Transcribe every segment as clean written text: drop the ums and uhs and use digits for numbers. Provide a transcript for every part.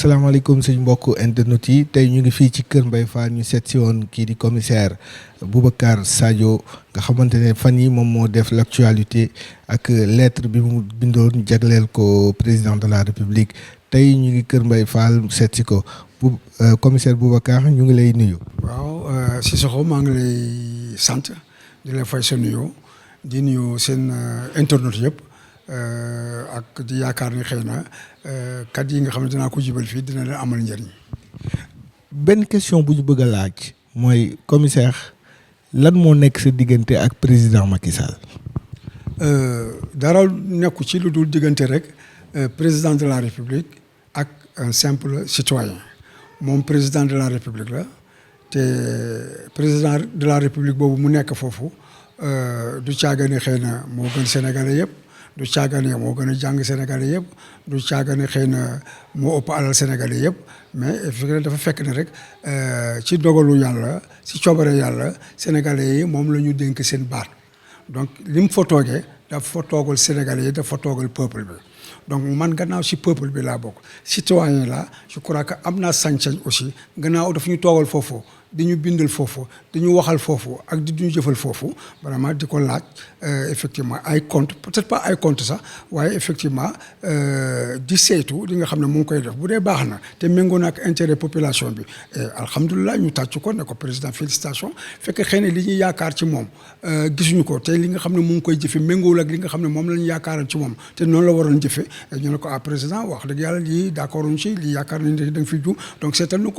salaamaaleykum suñ mbokk internet yi tey ñu ngi fii ci Kër Mbaye Fall ñu seet si woon kii di commissaire Boubacar Sadio nga xamante ne fan yi moom moo def l'actualité ak lettre bi mu bindoon jagleel ko président de la république tey ñu ngi Kër Mbaye Fall seet si ko commissaire Boubacar ñu ngi lay nuyu. waaw Cissokho maa ngi lay sant di la fay sa nuyoo di nuyu seen internet yëpp. ak di yaakaar ni xëy na kat yi nga xam ne dinaa ko jibal fii dina leen amal njëriñ. benn question bu ñu bëgg a laaj mooy commissaire lan moo nekk sa diggante ak président Macky Sall. dara nekku ci lu dul diggante rek président de la république ak un simple citoyen moom président de la république la te président de la république boobu mu nekk foofu du caagane xëy na moo gën sénégalais yëpp. du caagane moo gën a jàng sénégalais yëpp du caagane xëy na moo ëpp alal sénégalais yëpp mais dafa fekk ne rek ci dogalu yàlla ci coobare yàlla sénégalais yi moom la ñu dénk seen baat donc li mu fa toogee dafa fa toogal sénégalais yi dafa fa toogal peuple bi donc man gannaaw ci peuple bi laa bokk citoyen la je crois que am naa sañ-sañ aussi gannaaw dafa ñu toogal foofu di ñu bindal foofu di ñu waxal foofu ak di ñu jëfal foofu vraiment di ko laaj effectivement ay compte peut-être pas ay compte sax waaye effectivement di saytu li nga xam ne mu ngi koy def bu dee baax na te méngoo na ak intérêt population bi alhamdulilah ñu tàcc ko ne ko président félicitation fekk xëy na li ñuy yaakaar ci moom gisuñu ko te li nga xam ne mu ngi koy jëfe méngoowul ak li nga xam ne moom la ñu yaakaaral ci moom te noonu la waroon jëfe ñu ne ko président wax dëgg yàlla lii d'accord uñ ci lii yaakaar nañ da nga fi juum donc seetal noo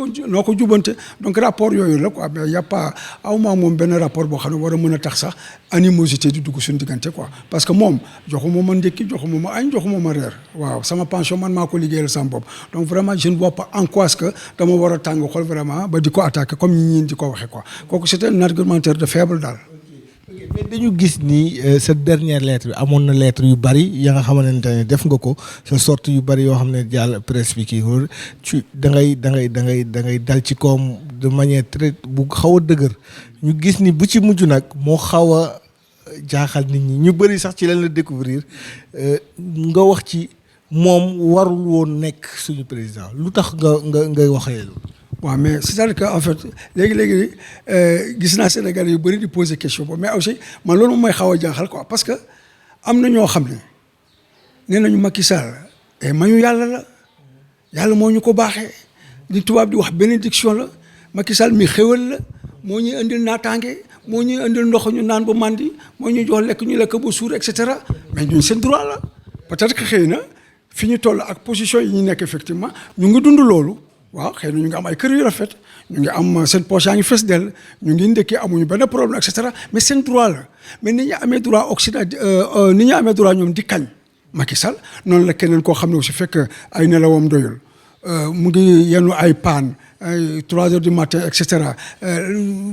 ko jubante donc rapport yooyu la quoi mais y a pas aw maa moom benn rapport boo xam ne war a mën a tax sax animosité di dugg suñu diggante quoi parce que moom joxuma ma ndékki joxuma ma añ joxuma ma reer waaw sama pension man maa ko liggéeyal sama bopp donc vraiment je ne vois pas en quoi que dama war a tàng xol vraiment ba di ko attaquer comme ñi di ko waxee quoi kooku c'est un argumentaire de faible daal. mais dañu gis ni cette dernière lettre bi amoon na lettre yu bari ya nga xamante ne def nga ko sa sorte yu bari yoo xam ne jàll presse bi kii ci da ngay dal ci koom de manière très bu xaw a dëgër ñu gis ni bu ci mujj nag moo xaw a jaaxal nit ñi ñu bari sax ci lañ la découvrir nga wax ci moom warul woon nekk suñu président lu tax nga waxee loolu. waaw mais c'est-à-dire que en fait léegi gis naa Sénégal yu bëri di poser question boobu mais aussi man loolu mooy xaw a jaaxal quoi parce que am na ñoo xam ne nee nañu Macky Sall mayu yàlla la yàlla moo ñu ko baaxee li tubaab di wax bénédiction la Macky Sall mi xéwal la moo ñuy indil naataange moo ñuy indil ndox ñu naan ba mandi moo ñuy jox lekk ñu lekk ba suur et cetera mais ñun seen droit la peut-être que xëy na fi ñu toll ak position yi ñu nekk effectivement ñu ngi dund loolu. waaw xëy na ñu ngi am ay kër yu rafet ñu ngi am seen poche yaa ngi fees dell ñu ngi ndekki amuñu benn problème et cetera mais seen droit la mais ni ñu amee droit Occident ni ñu amee droit ñoom di kañ Macky Sall noonu la keneen koo xam ne aussi fekk ay nelawam doyul mu ngi yenu ay paan ay 3 heures du matin et cetera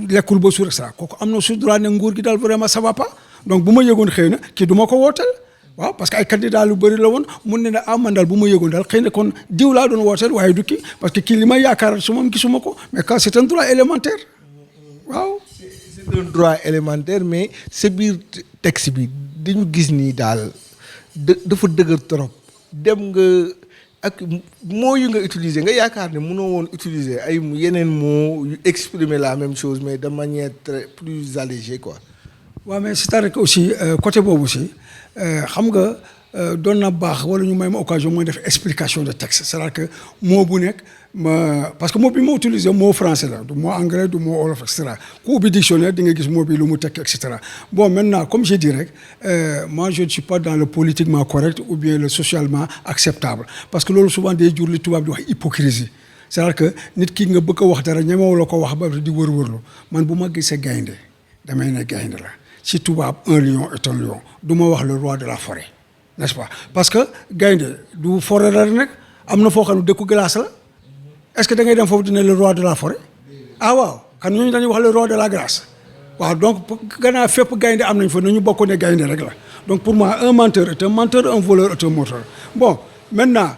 lekkul ba suur et cetera kooku am na su droit ne nguur gi daal vraiment ça va pas donc bu ma yëgoon xëy na kii du ma ko wooteel. waaw parce que ay candidat lu bëri la woon mun ne man daal bu ma yëgoon daal xëy na kon diw laa doon wooteel waaye du kii parce que kii li may yaakaar su moom gisuma ko mais quand c'est un droit élémentaire waaw. c'est un droit élémentaire mais sa biir texte bi dañu gis nii daal dafa dëgër trop dem nga ak mots yu nga utiliser nga yaakaar ne mënoo woon utiliser ay yeneen mots yu exprimer la même chose mais de manière très plus allégée quoi. waaw mais c'est-à-dire que aussi côté boobu aussi xam nga doon na baax wala ñu may ma occasion mooy def explication de texte c'est-à-dire que mot bu nekk parce que mot bi ma utilisé mot français la du mot anglais du mot wolof et cetera ku ubbi dictionnaire di nga gis mot bi lu mu tekki et cetera bon maintenant comme j'ai dit rek moi je ne suis pas dans le politiquement correct ou bien le socialement acceptable parce que loolu souvent day jur li tubaab di wax hypocrisie c'est-à-dire que nit ki nga bëgg a wax dara ñemewu la ko wax ba di wër-wërlu man bu ma gisee gaynde damay ne gaynde la ci tubaab un lion est un lion du ma wax le roi de la forêt n'est-ce pas parce que gaynde du forêt la rek am na foo xam ne dëkku glace la est-ce que da ngay dem foofu dina le roi de la forêt ah waaw kan ñooñu dañuy wax le roi de la glace waaw donc gannaaw fépp gaynde am nañ fa nañu bokk ne gaynde rek la donc pour moi un menteur est un menteur un voleur est un menteur bon maintenant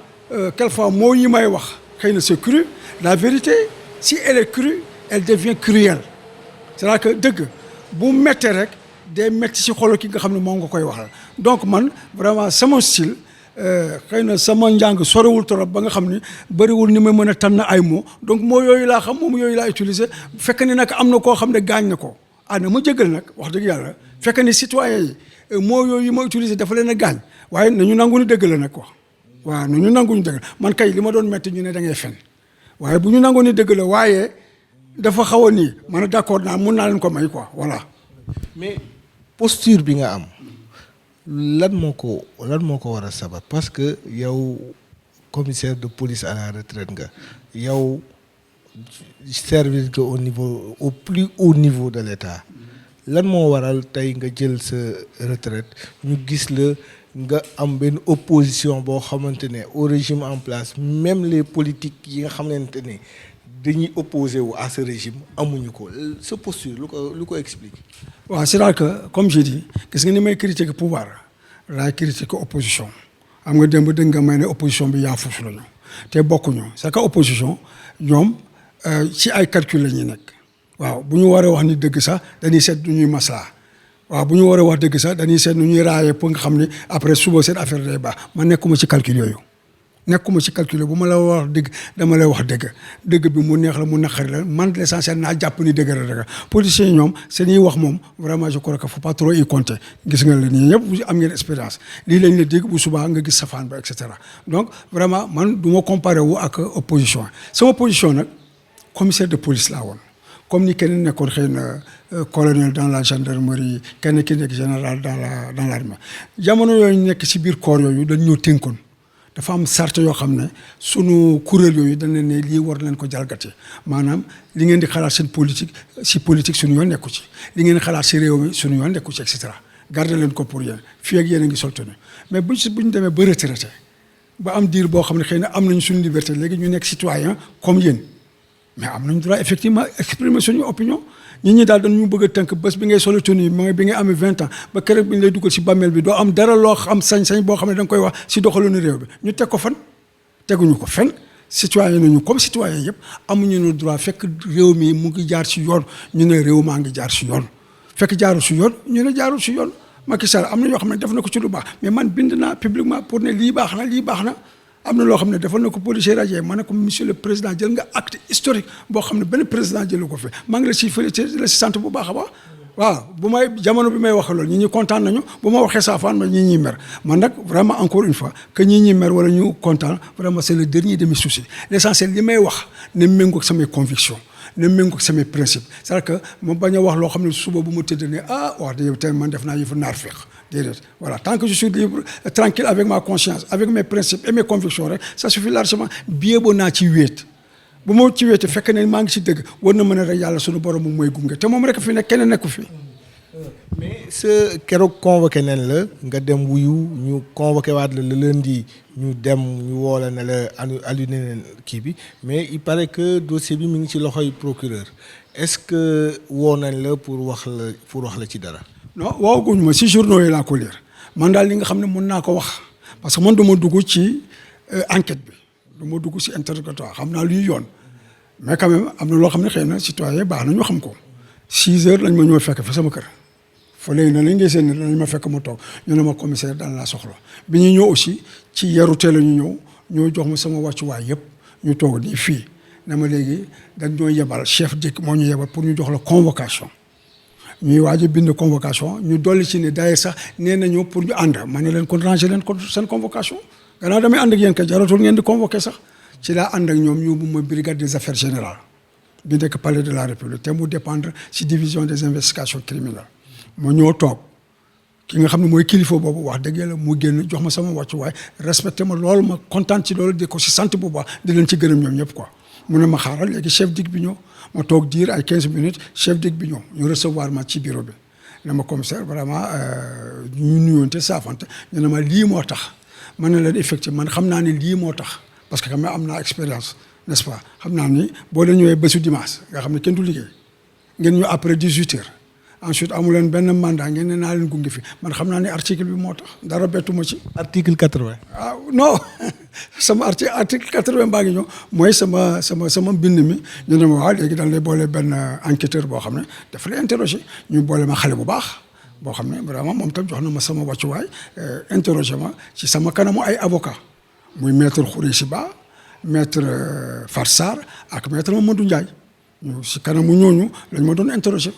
quelquefois moo yi may wax xëy na c'est cru la vérité si elle est crue elle devient cruelle c'est-à-dire que dëgg bu méttee rek day métti ci xolu ki nga xam ne moom nga koy waxal donc man vraiment sama style xëy na sama njàng sorewul trop ba nga xam ni bëriwul ni ma mën a tànn ay mots donc moo yooyu laa xam moom yooyu laa utiliser fekk ni nag am na koo xam ne gaañ na ko na ma jégal nag wax dëgg yàlla fekk ni citoyen yi moo yooyu ma utiliser dafa leen a gaañ waaye nañu nangu ni dëgg la nag quoi waaw nañu nangu ni dëgg la man kay li ma doon metti ñu ne da ngay fen waaye bu ñu nangu ni dëgg la waaye dafa xaw a nii man d'accord naa mun naa leen ko may quoi voilà. mais posture bi nga am lan moo ko war a sabab parce que yow commissaire de police à la retraite nga yow servir que au plus haut niveau de l'État lan moo waral tey nga jël sa retraite ñu gis la nga am benn opposition boo xamante ne au régime en place même les politiques yi nga xamante ne dañuy opposé wu à ce régime amuñu ko sa posture lu ko explique. waaw c'est-à-dire que comme je dis gis nga ni may critiquer pouvoir laay critiquer opposition am nga démb dégg nga may ne opposition bi yaa fuus lañu te bokkuñu c'est que opposition ñoom ci ay calcul la ñuy nekk waaw bu ñu waree wax ni dëgg sax dañuy seet du ñuy maslaa waaw bu ñu waree wax dëgg sax dañuy seet nu ñuy raayee pour nga xam ni après suba seen affaire day baax man nekkuma ci calcul yooyu. nekkuma ci calculer bu ma la wax dëgg dama lay wax dëgg bi mu neex la mu naqari la man l'essentiel naa jàpp ni dëgg la dëgg politiciens yi ñoom seen ñuy wax moom vraiment je crois que faut pas trop y compter gis nga la nii ñëpp am ngeen expérience lii lañ la dégg bu subaa nga gis safaan ba et cetera donc vraiment man du ma comparer wu ak opposition sama position nag commissaire de police laa woon comme ni keneen nekkoon xëy na colonel dans la gendarmerie kenn ki nekk général dans l'armée jamono yooyu nekk ci biir corps yooyu dañ ñoo tënkoon dafa am sart yoo xam ne sunu kuréel yooyu dañ leen ne lii war leen ko jalgati maanaam li ngeen di xalaat seen politique si politique suñu yoon nekku ci li ngeen di xalaat si réew mi suñu yoon nekku ci et cetera garder leen ko pour yéen fii ak yéen a ngi soltanu mais bu ñu demee ba retraité ba am diir boo xam ne xëy na am nañ suñu liberté léegi ñu nekk citoyen comme yéen mais am nañ droit effectivement exprimer suñu opinion nit ñi daal dañu bëgg a tënk bés bi ngay solo tenue mooy bi ngay amee 20 ans ba keroog bi ñu lay dugal si bàmmeel bi doo am dara loo xam sañ-sañ boo xam ne da nga koy wax si doxalinu réew bi ñu teg ko fan teguñu ko fen citoyen nañu comme citoyen yëpp amuñu ne droit fekk réew mi mu ngi jaar si yoon ñu ne réew maa ngi jaar si yoon fekk jaarul si yoon ñu ne jaarul si yoon Macky Sall am na yoo xam ne def na ko ci lu baax mais man bind naa publiquement pour ne lii baax na am na loo xam ne defal na ko policier rajo ma ne ko monsieur le président jël nga acte historique boo xam ne benn président jëlu ko fi maa ngi la si félicité la si sant bu baax a baax waaw bu may jamono bi may wax loolu ñi kontaan nañu bu ma waxee saafaan ma ñi mer man nag vraiment encore une fois que ñi mer wala ñu kontaan vraiment c'est le dernier de mes soucis l'essentiel li may wax ne méngoo ak samay conviction ne méngoo ak samay principe c'est-à-dire que ma bañ a wax loo xam ne suba bu ma tëdd ne wax dëgg tey man def naa yëfu naar feex déedéet voilà tant que je suis libre tranquille avec ma conscience avec mes principes et mes convictions rek ça suffit largement bien boo naa ci wéet bu ma ci wéete fekk ne maa ngi ci dëgg war na mën a rek yàlla sunu borom moom mooy gunge te moom rek fi nekk kenn nekku fi. mais sa keroog convoqué nañ la nga dem wuyu ñu convoqué waat la le lundi ñu dem ñu woo la ne la annulé nañ kii bi mais il paraît que dossier bi mi ngi ci loxoy procureur est-ce que woo nañ la pour wax la ci dara. non wooguñu ma si journaux yi laa ko lire man daal li nga xam ne mën naa ko wax parce que man du ma dugg ci enquête bi du ma dugg si interrogatoire xam naa luy yoon mais quand même am na loo xam ne xëy na citoyen baax na ñu xam ko 6 heures lañ ma ñëw fekk fa sama kër fa léegi nag lañ ngay seen lañ ma fekk ma toog ñu ne ma commissaire daan laa soxla bi ñu ñëw aussi ci yarute la ñu ñoo jox ma sama wàccuwaay yëpp ñu toog nii fii ne ma léegi dañ ñoo yebal chef DIC moo ñu yebal pour ñu jox la convocation ñuy waaj a bind convocation ñu dolli ci ne d'ailleurs sax nee nañu pour ñu ànd ma ne leen kon ranger leen kon seen convocation gannaaw damay ànd ak yéen ka jaratul ngeen di convoqué sax ci laa ànd ak ñoom ñu bu ma brigade des affaires générales bi nekk palais de la république te mu dépendre ci division des investigations criminelles ma ñoo toog ki nga xam ne mooy kilifa boobu wax dëgg yàlla mu génn jox ma sama wàccuwaay respecté ma loolu ma kontaan ci loolu di ko si sant bu baax di leen ci gërëm ñoom ñëpp quoi mu ne ma xaaral léegi chef DIC bi ñëw ma toog diir ay 15 minutes chef DIC bi ñëw ñu recevoir ma ci bureau bi ne ma commissaire vraiment ñu nuyoonte saafante ñu ne ma lii moo tax ma ne leen effectivement man xam naa ne lii moo tax parce que xam nga am naa expérience n'est-ce pas xam naa ni boo leen ñëwee bésu dimanche nga xam ne kenn du liggéey ngeen ñu après 18 heures ensuite amu leen benn mandat ngeen ne naa leen gunge fi man xam naa ne article bi moo tax dara bettuma ci. article 80. Non sama article 80 baa ngi ñëw mooy sama mbind mi ñu ne ma waaw léegi dañ lay boole benn enquêteur boo xam ne dafa lay interroger ñu boole ma xale bu baax boo xam ne vraiment moom tam jox na ma sama wàccuwaay interroger ma ci sama kanamu ay avocat muy maître Khoureyssi Ba maître Fat Sarr ak maître Mamadou Ndiaye ñu si kanamu ñooñu lañ ma doon interroger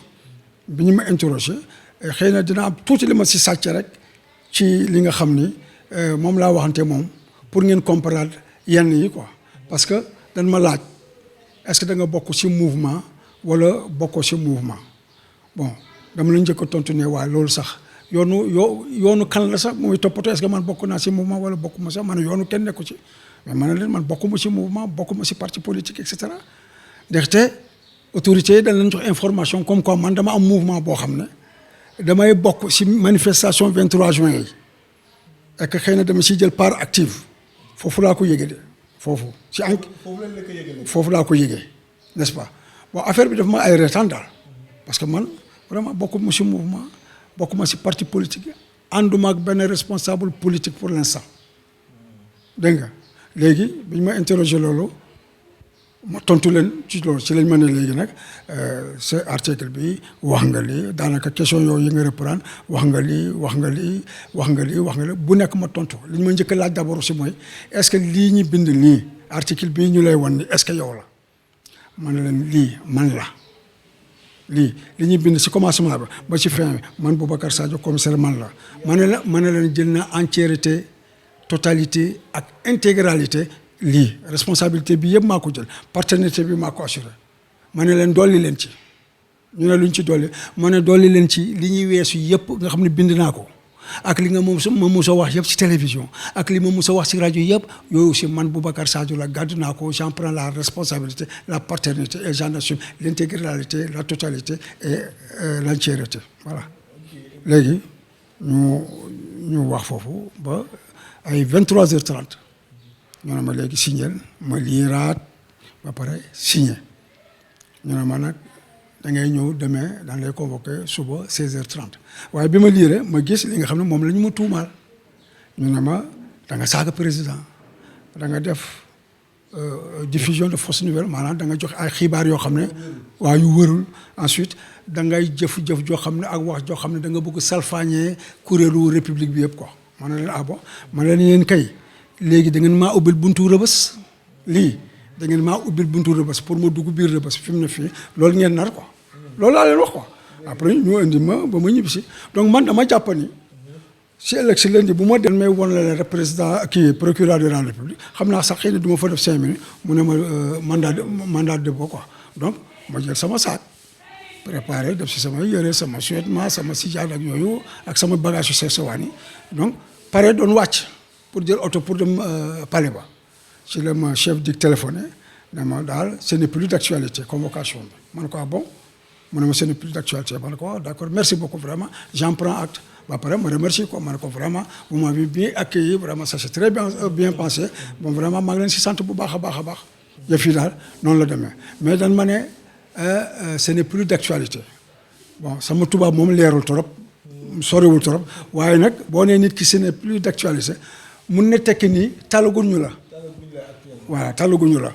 bi ñu ma interroger xëy na dina am tuuti li ma si sàcc rek ci li nga xam ni moom laa waxante moom pour ngeen comprendre yenn yi quoi parce que dañ ma laaj est-ce que da nga bokk ci mouvement wala bokkoo ci mouvement bon dama la njëkk a tontu ne waaye loolu sax yoonu kan la sax mooy toppatoo est-ce que man bokk naa ci mouvement wala bokkuma sax man yoonu kenn nekku ci mais man leen man bokkuma ci mouvement bokkuma ci parti politique et cetera ndaxte autorités yi dañ leen jox information comme quoi man dama am mouvement boo xam ne damay bokk ci manifestation 23 juin yi et que xëy na dama ciy jël part active foofu laa ko yëgee de foofu ci foofu laa ko yëgee n'est-ce pas bon affaire bi daf ma ay reetaan daal parce que man vraiment bokkuma ci mouvement bokkuma ci parti politique ànduma ak benn responsable politique pour l'instant dégg nga léegi bi ñu ma interroger loolu ma tontu leen ci loolu ci lañ ma ne léegi nag ce article bi wax nga lii daanaka question yooyu yi nga reprendre wax nga lii wax nga lii wax nga lii wax nga lii bu nekk ma tontu li ñu ma njëkk a laaj d'abord aussi mooy est-ce que lii ñu bind nii article bii ñu lay wan ni est-ce que yow la ma ne leen lii man la lii li ñuy bind ci commencement ba ci fin bi man Boubacar Sadio commissaire man la ma ne leen jël na entièreté totalité ak intégralité lii responsabilité bi yëpp maa ko jël paternité bi maa ko assuré ma ne leen dolli leen ci ñu ne luñ ci dolli ma ne dolli leen ci li ñuy weesu yëpp nga xam ne bind naa ko ak li nga moom ma mus a wax yëpp ci télévision ak li ma mus a wax ci rajo yëpp yooyu aussi man Boubacar Sadio la gàddu naa ko j'en prends la responsabilité la paternité et j'en assume l'intégralité la totalité et l'entièreté voilà léegi ñu wax foofu ba ay 23h30 ñu ne ma léegi signé ma liiraat ba pare signé ñu ne ma nag da ngay ñëw demain dañ lay convoqué suba 16h30 waaye bi ma liiree ma gis li nga xam ne moom la ñu ma tuumaal ñu ne ma da nga saaga président da nga def diffusion de fausses nouvelles maanaam da nga joxe ay xibaar yoo xam ne waa yu wërul ensuite da ngay jëf-jëf joo xam ne ak wax joo xam ne da nga bëgg salfaañee kuréelu république bi yëpp quoi ma ne leen ah bon ma ne leen yéen kay léegi da ngeen maa ubbil buntu rëbës lii da ngeen maa ubbil buntu rëbës pour ma dugg biir rëbës fi mu ne fii loolu ngeen nar quoi loolu laa leen wax quoi après ñu indi ma ba ma ñibbi si donc man dama jàpp ni si ëllëg si lundi bu ma dem may won la leen rek président kii procureur de la république xam naa sax xëy na du ma fa def 5 minutes mu ne ma mandat de dépôt quoi donc ma jël sama saak préparé def si sama yére sama survêtement sama sijaada ak yooyu ak sama bagage yu sewsewaan yi donc pare doon wàcc pour jël oto pour dem palais ba ci la ma chef di téléphoné ne ma daal ce n'est plus d'actualité convocation bi man ko bon mu ne ma ce n'est plus d'actualité man ko d'accord merci beaucoup vraiment j'en prends acte ba pare ma remercie ko man ko vraiment vous m'avez bien accueilli vraiment ça c'est très bien pensé bon vraiment maa ngi leen si sant bu baax a baax a baax yëf yi daal noonu la demee mais dan ma ne ce n'est plus d'actualité bon sama tubaab moom leerul trop soriwul trop waaye nag boo nee nit ki ce n'est plus d'actualité mun na tekki nii talaguñu la waaw talaguñu la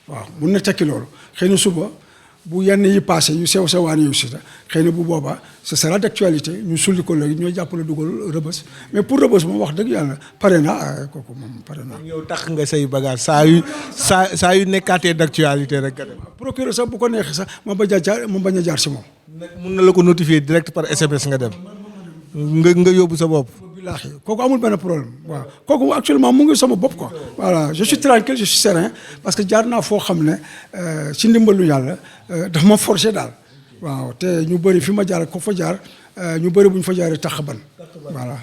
waaw mun na tekki loolu xëy na suba bu yenn yi passé yu sew sewaan yu si xëy na bu boobaa ce sera d'actualité ñu sulli ko léegi ñooy jàppale dugal rëbës mais pour rëbës moom wax dëgg yàlla pare na kooku moom pare na. yow tax nga say bagage saa yu nekkaatee d'actualité rek. procureur sax bu ko neexee sax ma bañ a jaar si moom. mun na la ko notifier direct par SMS nga dem. nga yóbbu sa bopp. billaahi kooku amul benn problème waaw kooku actuellement mu ngi sama bopp quoi voilà je suis tranquille je suis serein parce que jaar naa foo xam ne ci ndimbalu yàlla daf ma forcer daal waaw te ñu bëri fi ma jaar ko fa jaar ñu bëri bu ñu fa jaaree tax ban voilà.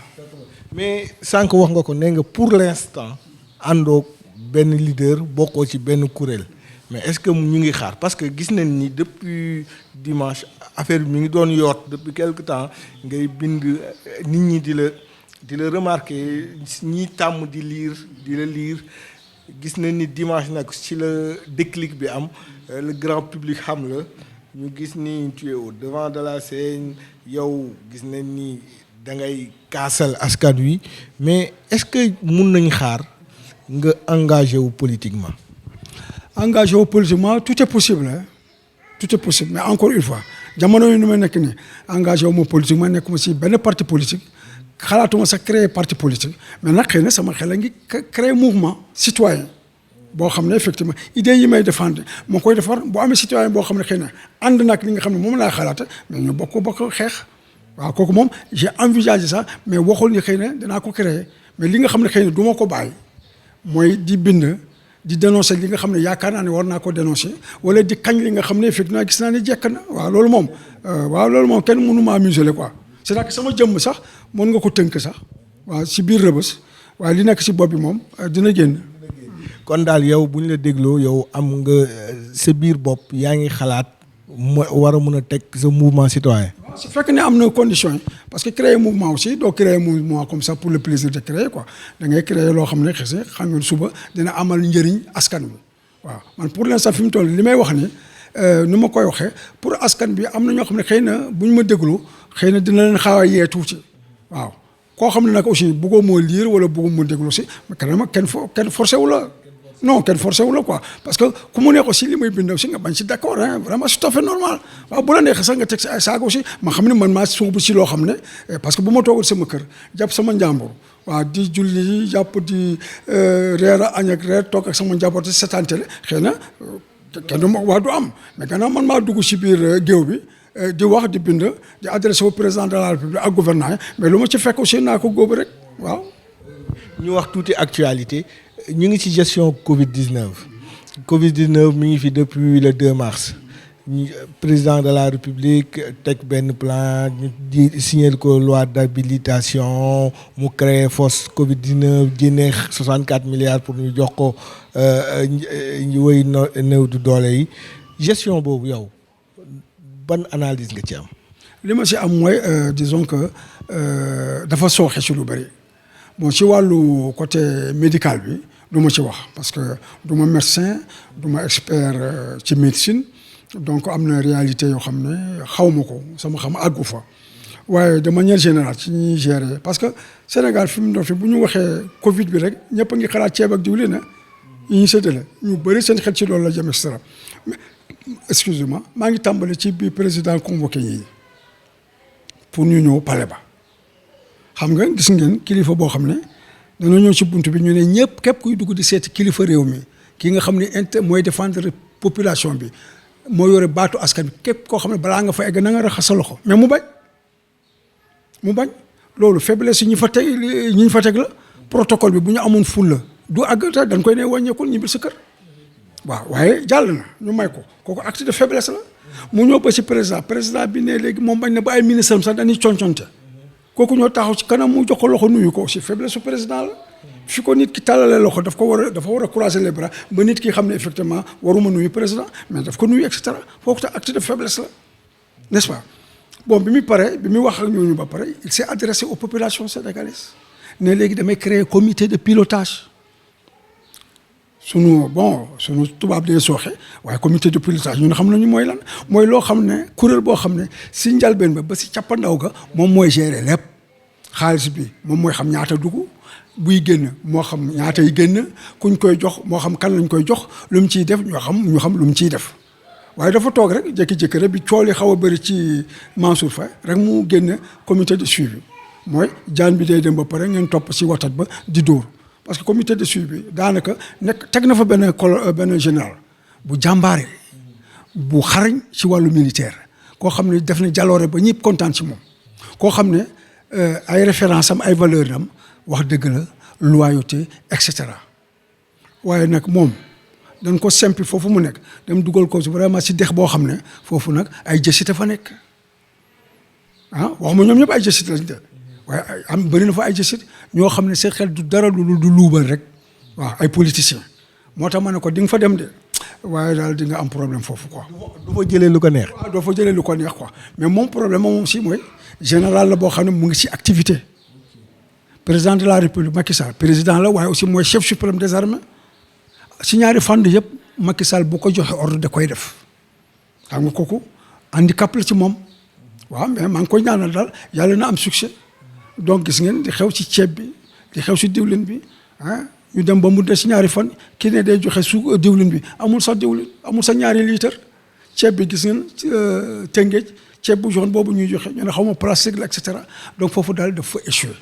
mais sànq wax nga ko nee nga pour l'instant àndoo benn leader bokkoo ci benn kuréel mais est-ce que ñu ngi xaar parce que gis nañ ni depuis dimanche affaire bi mi ngi doon yoot depuis quelque temps ngay bind nit ñi di la remarquer ñi tàmm di la lire gis nañ ni dimanche nag ci la déclic bi am le grand public xam la ñu gis ni tu es au devant de la scène yow gis nañ ni da ngay kaasal askan wi mais est-ce que mun nañ xaar nga engagé wu politiquement. Engagé wu politiquement tout est possible hein tout est possible mais encore une fois jamono yi nu ma nekk nii engagé wu ma politique ma nekk ma si benn parti politique xalaatuma sax créer parti politique mais nag xëy na sama xel a ngi créer mouvement citoyen boo xam ne effectivement idées yi may défendre moo koy defar boo amee citoyen boo xam ne xëy na ànd nag li nga xam ne moom laa xalaata mais ñu bokk xeex waaw kooku moom j'ai envisagé ça mais waxul ni xëy na danaa ko créer mais li nga xam ne xëy na du ma ko bàyyi mooy di bind di dénoncer li nga xam ne yaakaar naa ne war naa ko dénoncer wala di kañ li nga xam ne effectivement gis naa ne jekk na waaw loolu moom kenn mënu maa museler quoi c'est-à-dire que sama jëmm sax mën nga ko tënk sax waaw si biir Rebeuss waaye li nekk si bopp bi moom dina génn. kon daal yow bu ñu la dégloo yow am nga sa biir bopp yaa ngi xalaat war a mën a teg sa mouvement citoyen. waaw su fekkee ne am na condition yi parce que créer mouvement aussi doo créer mouvement comme ça pour le plaisir de créer quoi da ngay créer loo xam ne xëy xam nga suba dina amal njëriñ askan wi waaw man pour l'instant fi mu toll li may wax ni nu ma koy waxee pour askan bi am na ñoo xam ne xëy na bu ñu ma déglu xëy na dina leen xaaw a yee tuuti waaw koo xam ne nag aussi bëggoo moo lire wala bëggoo moo déglu si mais kenn forcé wu la non kenn forcé wu la quoi parce que ku mu neex aussi li may bind aussi nga bañ si d'accord hein vraiment c'est tout à fait normal waaw bu la neexee sax nga teg si ay saaga aussi ma xam ne man maa suubu si loo xam ne parce que bu ma toogul sama kër jàpp sama njàmbur waaw di julli jàpp di reer a añ ak reer toog ak sama njaboot seetaan télé xëy na kenn du ma wax du am mais gannaaw man maa dugg si biir géew bi di wax di bind di adressé au président de la république ak gouvernement mais lu ma ci fekk aussi naa ko góob rek waaw. ñu wax tuuti actualité ñu ngi ci gestion Covid-19 Covid-19 mi ngi fi depuis le 2 mars président de la république teg benn plan ñu di signer ko loi d'habilitation mu créer force Covid-19 génne 64 milliards pour ñu jox ko ñu wëy néew du doole yi gestion boobu yow ban analyse nga ci am. li ma si am mooy disons que dafa sooxe si lu bëri bon ci wàllu côté médical bi du ma ci wax parce que du ma médecin du ma expert ci médecine donc am na réalité yoo xam ne xaw ma ko sama xam àggu fa waaye de manière générale ci ñuy gérer parce que Sénégal fi mu doon fi bu ñu waxee Covid bi rek ñëpp a ngi xalaat ceeb ak diwlin na yi ñu séddale ñu bëri seen xel ci loolu la jëm extra excusez-moi maa ngi tàmbali ci bi président convoqué ñi pour ñu ñëw palais ba xam nga gis ngeen kilifa boo xam ne dana ñëw ci buntu bi ñu ne ñëpp képp kuy dugg di seeti kilifa réew mi ki nga xam ne mooy défendre population bi moo yore baatu askan bi képp koo xam ne balaa nga fa egg na nga raxas sa loxo mais mu bañ loolu faiblesse yi ñi fa teg la protocole bi bu ñu amoon ful la du àgg te dañ koy ne wàññeekul ñibbil sa kër waaw waaye jàll na ñu may ko kooku acte de faiblesse la mu ñëw ba ci président bi ne léegi moom bañ na ba ay ministre am sax dañuy conconte kooku ñoo taxaw ci kanam mu jox ko loxo nuyu ko aussi faiblesse su président la fi ko nit ki tàllalee loxo dafa war a croiser les bras ba nit ki xam ne effectivement waruma nuyu président mais daf ko nuyu et cetera foofu te acte de faiblesse la n'est-ce pas bon bi muy wax ak ñooñu ba pare il s'est adressé aux populations sénégalaises ne léegi damay créer comité de pilotage sunu tubaab dee sooxe waaye comité de pilotage ñun xam nañu mooy lan mooy loo xam ne kuréel boo xam ne si njalbeen ba si cappandaw ga moom mooy gérer lépp xaalis bi moom mooy xam ñaata dugg buy génn moo xam ñaata yi génn kuñ koy jox moo xam kan lañ koy jox lu mu ciy def ñu xam lu mu ciy def waaye dafa toog rek jékki-jékki rek bi cool yi xaw a bëri ci Mansour Faye rek mu génn comité de suivi mooy jaan bi day dem ba pare ngeen topp si watat ba di dóor parce que comité de suivi bi daanaka teg na fa benn général bu jàmbaare bu xarañ ci wàllu militaire koo xam ne def na jaloore ba ñëpp kontaan ci moom koo xam ne ay référence am ay valeur am wax dëgg la loyauté et cetera waaye nag moom dañ ko simpi foofu mu nekk dem dugal ko vraiment ci dex boo xam ne foofu nag ay jësite fa nekk waxuma ñoom ñëpp ay jësite lañ de waaye bëri na fa ay jësit ñoo xam ne seen xel du dara du luubal rek waaw ay politiciens moo tax ma ne ko di nga fa dem de waaye daal di nga am problème foofu quoi. du fa jëlee lu ko neex. waaw doo fa jëlee lu ko neex quoi mais moom problème moom aussi mooy général la boo xam ne mu ngi ci activité président de la république Macky Sall président la waaye aussi mooy chef suprême des armées si ñaari fànn yëpp Macky Sall bu ko joxe ordre da koy def xam nga kooku handicap la ci moom waaw mais maa ngi koy ñaanal daal yàlla na am succès. donc gis ngeen di xew ci ceeb bi di xew ci diwlin bi ñu dem ba mu des ñaari fan kii ne day joxe diwlin bi amul sax diwlin amul sax ñaari litre ceeb bi gis ngeen Tëngéej ceeb bu jaune boobu ñuy joxe ñu ne xaw ma plastique la et cetera donc foofu daal dafa échoué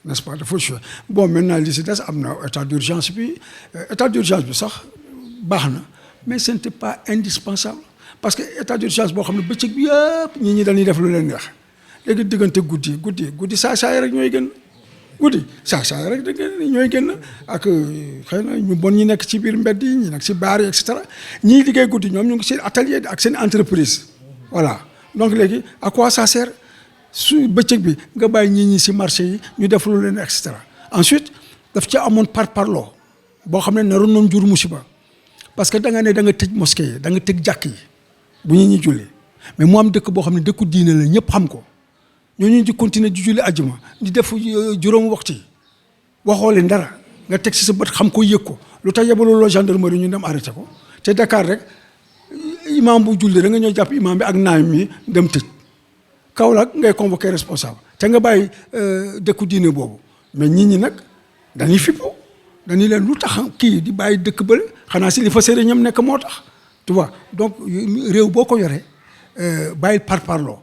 n'est-ce pas dafa échoué bon maintenant li si des am na état d'urgence bi sax baax na mais ce n'était pas indispensable parce que état d'urgence boo xam ne bëccëg bi yëpp ñi dañuy def lu leen neex léegi diggante guddi saa rek ñooy gën guddi saa rek ñooy gën ak xëy na ñu bon ñi nekk ci biir mbedd yi ñi nekk ci baar yi et cetera ñiy liggéey guddi ñoom ñu ngi seen atelier ak seen entreprise voilà donc léegi à quoi ça sert su bëccëg bi nga bàyyi ñi ci marché yi ñu def lu leen et cetera ensuite daf ca amoon parloo boo xam ne naroon nañ jur musiba parce que da nga tëj mosquée yi da nga tëj jàkk yi bu ñi julli mais mu am dëkk boo xam ne dëkku diine la ñëpp xam ko ñooñu di continuer di julli àjjuma di def juróomu waxtu yi waxoo leen dara nga teg ci sa bët xam ko yëg ko lu tax yebaloo gendarmerie ñu dem arrêté ko te Dakar rek imam bu julli da nga ñëw jàpp imam bi ak naay mi dem tëj Kaolack ngay convoqué responsable te nga bàyyi dëkku diine boobu mais ñi nag dañuy fippu dañuy leen lu tax kii di bàyyi dëkk bële xanaa si li fa sëriñam nekk moo tax tu vois donc réew boo ko yoree bàyyil parloo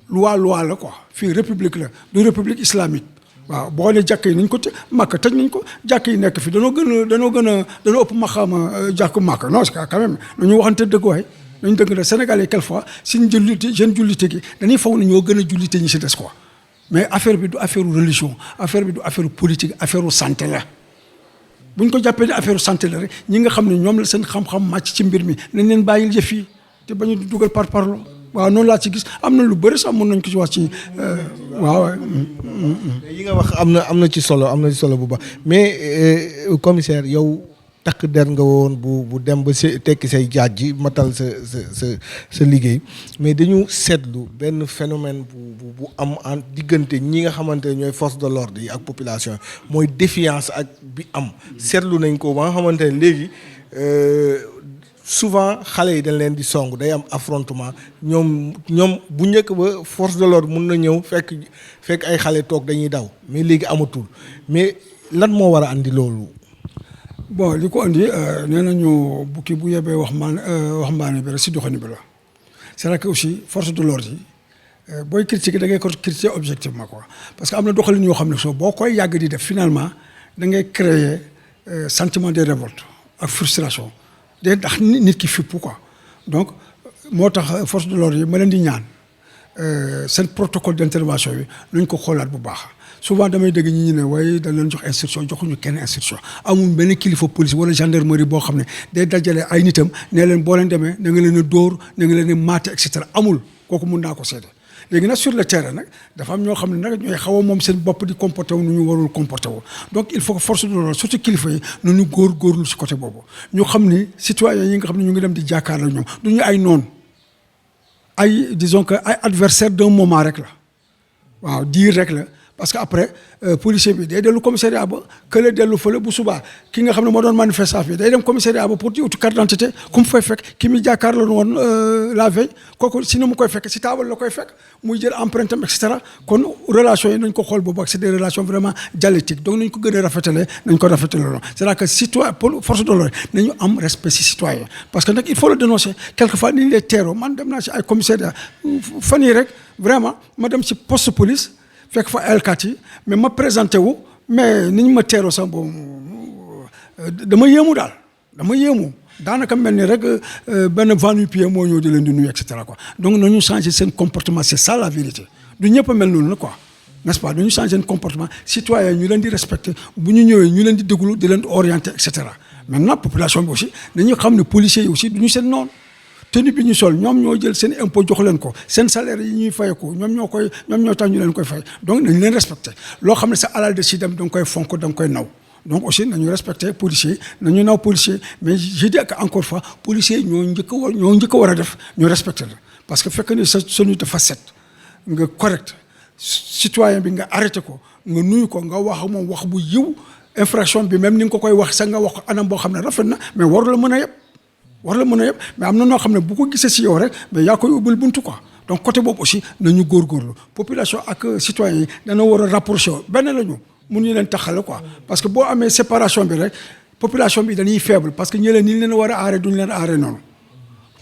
loi la quoi fii république la du république islamique waaw boo ne jàkk yi nañ ko Makka tëj nañ ko jàkk yi nekk fi danoo ëpp maxaama jàkk Makka non c'est quand même nañu waxante dëgg waay nañu dëgg la Sénégal yi quelquefois suñu jeune jullite gi dañuy foog ne ñoo gën a jullite ñi si des quoi mais affaire bi du affaire religion affaire bi du affaire politique affaire santé la bu ñu ko jàppee ne affaire santé la rek ñi nga xam ne ñoom la seen xam-xam màcc ci mbir mi nañ leen bàyyil jëf yi te bañu dugal parlo waaw noonu laa ci gis am na lu bëri sax mën nañ ko ci wax ci waaw. yi nga wax am na ci solo bu baax mais commissaire yow takk der nga woon bu dem ba tekki say jaaj ji matal sa liggéey mais dañu seetlu benn phénomène bu am en diggante ñi nga xamante ne ñooy force de l'ordre yi ak population mooy défiance ak bi am seetlu nañ ko ba nga xamante ne léegi souvent xale yi dañ leen di song day am affrontement ñoom bu njëkk ba force de l'ordre mun na ñëw fekk ay xale toog dañuy daw mais léegi amatul mais lan moo war a andi loolu. bon li ko andi nee nañu bukki bu yebee waxambaane bi rek si doxani bi la c'est vrai que aussi force de l'ordre yi booy critiquer da ngay ko critiquer objectivement quoi parce que am na doxalin yoo xam ne soo boo koy yàgg di def finalement da ngay créer sentiment de révolte ak frustration day tax nit ki fipp quoi donc moo tax force de l'ordre yi ma leen di ñaan seen protocole d'intervention bi nañ ko xoolaat bu baax souvent damay dégg ñi ne waaye dañ leen jox instruction joxuñu kenn instruction amul benn kilifa police wala gendarmerie boo xam ne day dajale ay nitam ne leen boo leen demee na nga leen a dóor na nga leen a maate et cetera amul kooku mun naa ko seede léegi nag sur le terrain nag dafa am ñoo xam ne nag ñooy xaw a moom seen bopp di comporté wu nu ñu warul comporté wu donc il faut que force de l'ordre surtout kilifa yi nañu góorgóorlu si côté boobu ñu xam ni citoyens yi nga xam ne ñu ngi dem di jàkkaarloo ñoom du ñu ay noon ay disons que ay adversaire d'un moment rek la waaw diir rek la parce que après policier bi day dellu commissariat ba kële dellu fële bu subaa ki nga xam ne moo doon manifestation bi day dem commissariat ba pour di utu carte d'identité ku mu fay fekk ki muy jàkkaarloo woon la veille kooku si ni mu koy fekk si taabal la koy fekk muy jël empreinte am et cetera kon relation yi nañ ko xool boobu ak c'est des relations vraiment dialectiques donc nañ ko gën a rafetale nañ ko rafetale loolu c'est-à-dire que citoyen pour force de l'ordre nañu am respect si citoyen parce que nag il faut le dénoncer quelquefois ni ñu lay teeroo man dem naa si ay commissariat fan yii rek vraiment ma dem si poste police fekk fa alkaat yi mais ma présenté wu mais ni ñu ma teeroo sax boobu dama yéemu daanaka mel ni rek benn va-nu-pied moo ñëw di leen di nuyu et cetera quoi donc nañu changer seen comportement c'est ça la vérité du ñëpp a mel noonu la quoi n'est-ce pas dañu changer seen comportement citoyen ñu leen di respecter bu ñu ñëwee ñu leen di déglu di leen di orienter et cetera maintenant population bi aussi dañuy xam ne policiers yi aussi du ñu seen noonu tenue bi ñu sol ñoom ñoo jël seen impôt jox leen ko seen salaire yi ñuy fayeku ñoom ñoo tax ñu leen koy fay donc nañu leen respecté loo xam ne sa alal de si dem da nga koy fonk da nga koy naw donc aussi nañu respecté policiers nañu naw policier mais je dis que encore fois policiers ñoo njëkk a war a def ñu respecté la parce que fekk ni sa tenue dafa set nga correct citoyen bi nga arrêté ko nga nuyu ko nga wax moom wax bu yiw infraction bi même ni nga ko koy wax sax nga wax anam boo xam ne rafet na mais waru la mën a yëpp mais am na noo xam ne bu ko gisee si yow rek mais yaa koy ubbil buntu quoi donc côté boobu aussi nañu góorgóorlu population ak citoyens yi dana war a rapproché benn la ñu mënuñu leen taxale quoi parce que boo amee séparation bi rek population bi dañuy faible parce que ñëleen ni leen war a aaree duñu leen aaree noonu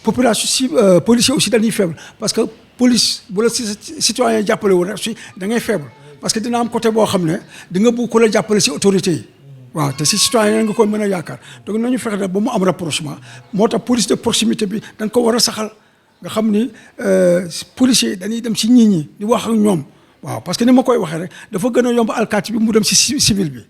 population si policier aussi dañuy faible parce que police bu la citoyen jàppale wu rek aussi da ngay faible parce que dina am côté boo xam ne di nga bëgg ko la jàppale si autorité yi waaw te si citoyen nga koy mën a yaakaar donc nañu fexe nag ba mu am rapprochement moo tax police de proximité bi dañ ko war a saxal nga xam ni policiers yi dañuy dem si nit ñi di wax ak ñoom waaw parce que ni ma koy waxee rek dafa gën a yomb alkaati bi mu dem si civil bi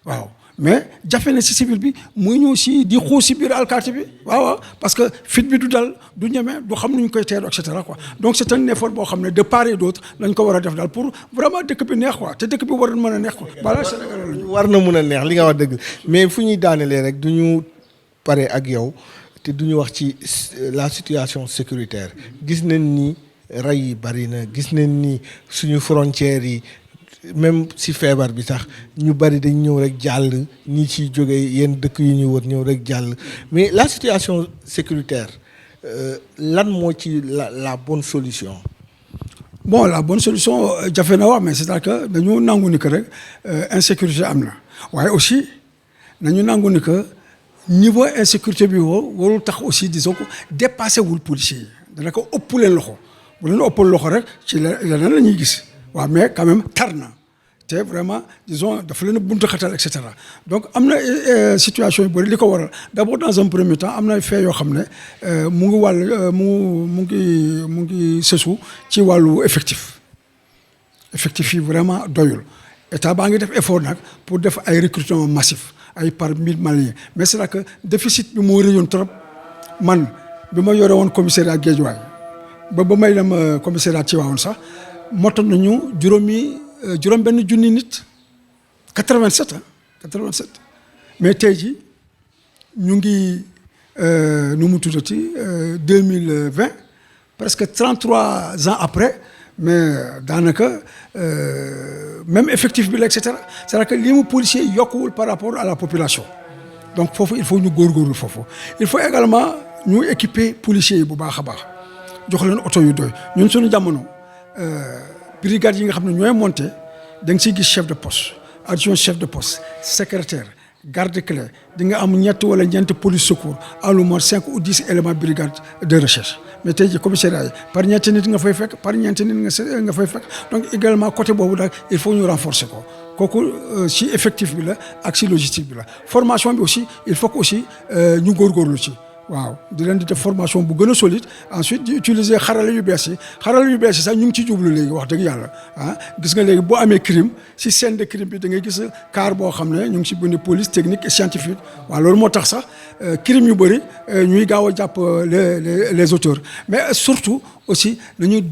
waaw mais jafe na si civil bi muy ñëw si di xuus si biir alkaati bi waaw parce que fit bi du dal du ñeme du xam nu ñu koy teeru et cetera quoi donc c'est un effort boo xam ne de part et d'autre lañ ko war a def daal pour vraiment dëkk bi neex quoi te dëkk bi war na mën a neex quoi voilà Sénégal lañu war na mën a neex li nga wax dëgg mais fu ñuy daanelee rek du ñu pare ak yow te du ñu wax ci la situation sécuritaire gis nañ ni rey yi bari na gis nañ ni suñu frontières yi même si feebar bi sax ñu bari dañ ñëw rek jàll ñi ci jógee yenn dëkk yu ñu wër ñëw rek jàll mais la situation sécuritaire lan moo ci la bonne solution. bon la bonne solution jafe na wax mais c'est-à-dire que dañu nangu ni que rek insécurité am na waaye aussi nañu nangu ni que niveau insécurité bi warul tax aussi disons ko dépassé wul policiers yi dana ko ëpp leen loxo bu leen ëppal loxo rek ci leneen la ñuy gis waaw mais quand même tar na te vraiment disons dafa leen buntu xatal et cetera donc am na situation yu bëri li ko waral d'abord dans un premier temps am na fait yoo xam ne mu ngi wàll mu ngi sësu ci wàllu effectif yi vraiment doyul état baa ngi def effort nag pour def ay recrutement massif ay par 1000 Maliens mais c'est là que déficit bi moo rëyoon trop man bi ma yore woon commissariat Guédiawaye ba may dem commissariat Tivaouane sax motoon nañu juróom benn junni nit 87 mais tey ji ñu ngi nu mu tuddati 2020 presque 33 ans après mais daanaka même effectif bi la et cetera c'est-à-dire que li mu policier yokkuwul par rapport à la population donc foofu il faut ñu góorgóorlu foofu il faut également ñu équiper policiers yi bu baax a baax jox leen oto yu doy ñun suñu jamono brigade yi nga xam ne ñooy monté da nga siy gis chef de poste adjoint chef de poste secrétaire garde clé di nga am ñett wala ñeent police secours à lu moins 5 ou 10 éléments brigade de recherche mais tey ji commissariat yi par ñeenti nit nga fay fekk par ñeenti nit nga fay fekk donc également côté boobu daal il faut ñu renforcer ko kooku si effectif bi la ak si logistique bi la formation bi aussi il faut que aussi ñu góorgóorlu ci waaw di leen di def formation bu gën a solide ensuite di utiliser xarala yu bees yi sax ñu ngi ci jublu léegi wax dëgg yàlla gis nga léegi boo amee crime si scène de crime bi da ngay gis car boo xam ne ñu ngi si bind police technique et scientifique waaw loolu moo tax sax crime yu bëri ñuy gaaw a jàpp les auteurs mais surtout aussi dañuy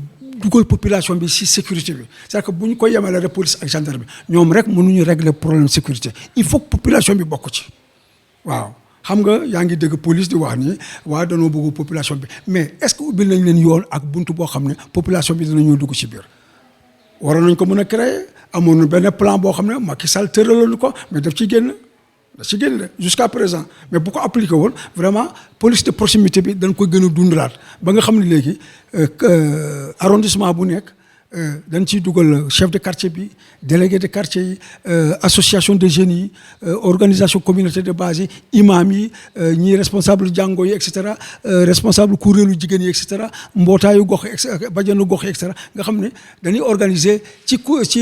dugal population bi si sécurité bi c'est-à-dire que bu ñu ko yemale rek police ak gendarme bi ñoom rek mënuñu régler problème sécurité il faut que population bi bokk ci waaw xam nga yaa ngi dégg police di wax ni waaye danoo bëgg population bi mais est-ce que ubbil nañ leen yoon ak buntu boo xam ne population bi dinañoo dugg ci biir waroon nañ ko mën a créer amoon na benn plan boo xam ne Macky Sall tëraloon ko mais daf ci génn jusqu'à présent mais bu ko appliqué woon vraiment police de proximité bi dañ koy gën a dundalaat ba nga xam ne léegi arrondissement bu nekk dañ ciy dugal chef de quartier bi délégué de quartier yi association de jeunes yi organisation communauté de base yi imam yi ñii responsable jàngo yi et cetera responsable kuréelu jigéen yi et cetera mbootaayu gox yi bajanu gox yi et cetera nga xam ne dañuy organiser ci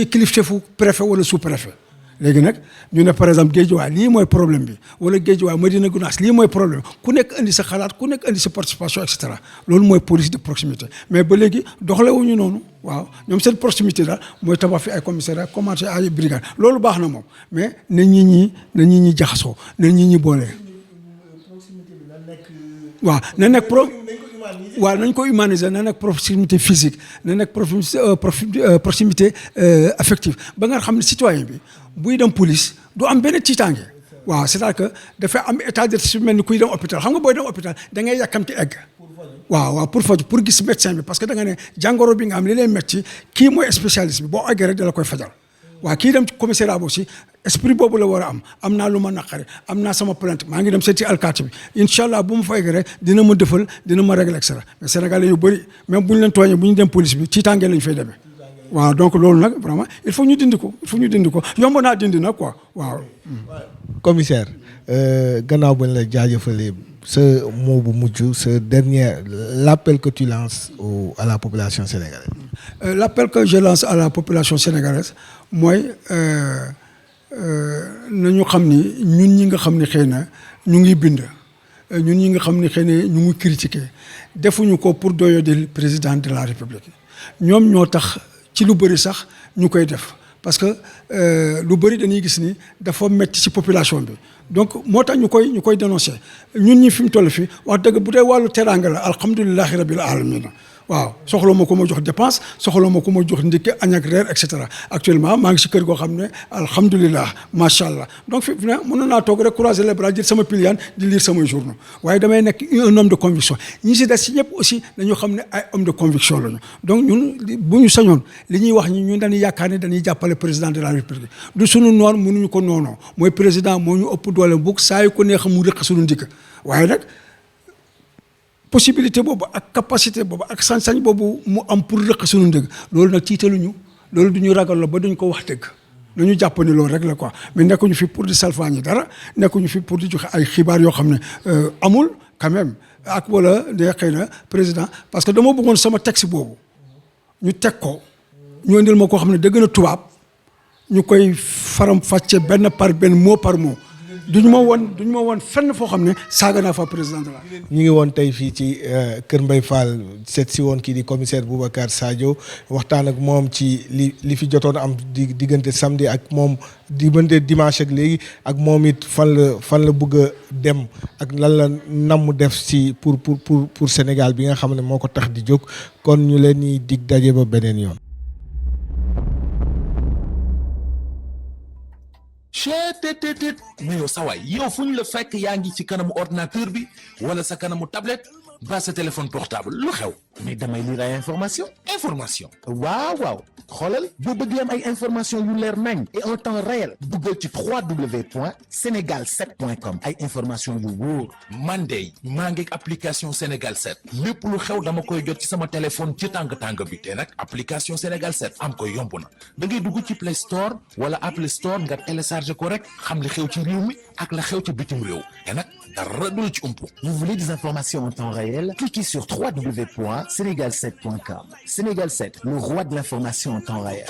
kilifteefu préfet wala sous préfet léegi nag ñu ne par exemple Guédiawaye lii mooy problème bi wala Guédiawaye Médina Gounass lii mooy problème ku nekk indi sa xalaat ku nekk indi sa participation et cetera loolu mooy police de proximité mais ba léegi doxalewuñu noonu waaw ñoom seen proximité daal mooy tabax fi ay commissariat commencé ay brigade loolu baax na moom mais na nit ñi jaxasoo na nit ñi boole. waaw na nekk waaw nañ ko humaniser na nekk proximité physique na nekk proximité affective ba nga xam ne citoyen bi buy dem police du am benn tiitaange waaw c'est-à-dire que dafay am état d'esprit mel ni kuy dem hôpital xam nga booy dem hôpital da ngay yàkkamti egg waaw pour faju pour gis médecin bi parce que da nga ne jàngoro bi nga am li lay metti kii mooy spécialiste bi boo eggee rek da la koy fajal waaw kii dem ci commissariat bi aussi esprit boobu la war a am naa lu ma naqari am naa sama plainte maa ngi dem seeti alkaati bi incha allah bu ma fa eggee rek dina ma defal dina ma régler et cetera mais sénégalais yu bëri même bu ñu leen tooñee bu ñu dem police bi tiitaange lañ fay demee waaw donc loolu nag vraiment il faut ñu dindi ko yomb naa dindi nag quoi waaw. commissaire gannaaw bañ la jaajëfalee sa mot bu mujj sa dernier l'appel que tu lances à la population sénégalaise. L'appel que je lance à la population sénégalaise mooy nañu xam ni ñun ñi nga xam ne xëy na ñu ngi bind ñun ñi nga xam ne xëy na ñu ngi critiquer defuñu ko pour doyodil président de la république ñoom ñoo tax ci lu bëri sax ñu koy def parce que lu bëri dañuy gis ni dafa metti ci population bi donc moo tax ñu koy dénoncer ñun ñi fi mu toll fii wax dëgg bu dee wàllu teraanga la alhamdulilahi rabil alamin waaw soxla ma ko ma jox dépense soxla ma ko ma jox ndékki añ ak reer et cetera actuellement maa ngi si kër goo xam ne alhamdulilah macha allah donc fi ne mënoon naa toog rek croiser les bras jël sama pliant di lire samay journaux waaye damay nekk un homme de conviction ñi si des si ñëpp aussi dañoo xam ne ay homme de conviction lañu donc ñun bu ñu sañoon li ñuy wax ñun dañuy yaakaar ne dañuy jàppale président de la république du suñu noon mënuñu ko noonoo mooy président moo ñu ëpp doole bugg saa yu ko neex mu rëq suñu ndigg waaye nag possibilité boobu ak capacité boobu ak sañ-sañ boobu mu am pour rëq suñu ndëgg loolu nag tiitaluñu loolu du ñu ragal la ba duñ ko wax dëgg nañu jàpp ni loolu rek la quoi mais nekkuñu fi pour di salfaañi dara nekkuñu fi pour di joxe ay xibaar yoo xam ne amul quand même ak wala de xëy na président parce que dama bëggoon sama texte boobu ñu teg ko ñu indil ma koo xam ne dëgg na tubaab ñu koy faram fàcce benn par benn mot par mot duñu ma woon fenn foo xam ne saaga naa fa président de la. ñu ngi woon tey fii ci Kër Mbaye Fall seet si woon kii di commissaire Boubacar Sadio waxtaan ak moom ci li fi jotoon am diggante samedi ak moom diggante dimanche ak léegi ak moom it fan la bëgg a dem ak lan la namm def si pour Sénégal bi nga xam ne moo ko tax di jóg kon ñu leen di dig daje ba beneen yoon. chetttt mais yow sawaay yow fu ñu la fekk yaa ngi ci kanamu ordinateur bi wala sa kanamu tablette ba sa téléphone portable lu xew mais damay lire ay information waaw xoolal boo bëgg am ay information yu leer nañ et en temps réel duggal ci www.senegal7.com ay information yu wóor man de maa ngi application Sénégal 7 lépp lu xew dama koy jot ci sama téléphone ci tàng bi te nag application Sénégal 7 am ko yomb na da ngay dugg ci Play Store wala Apple Store nga télécharge ko rek xam li xew ci réew mi ak la xew ci bitim réew te nag dara du la ci umpu. Vous voulez des informations en temps réel? Cliquez sur www.senegal7.com. Sénégal 7, le roi de l'information en temps réel.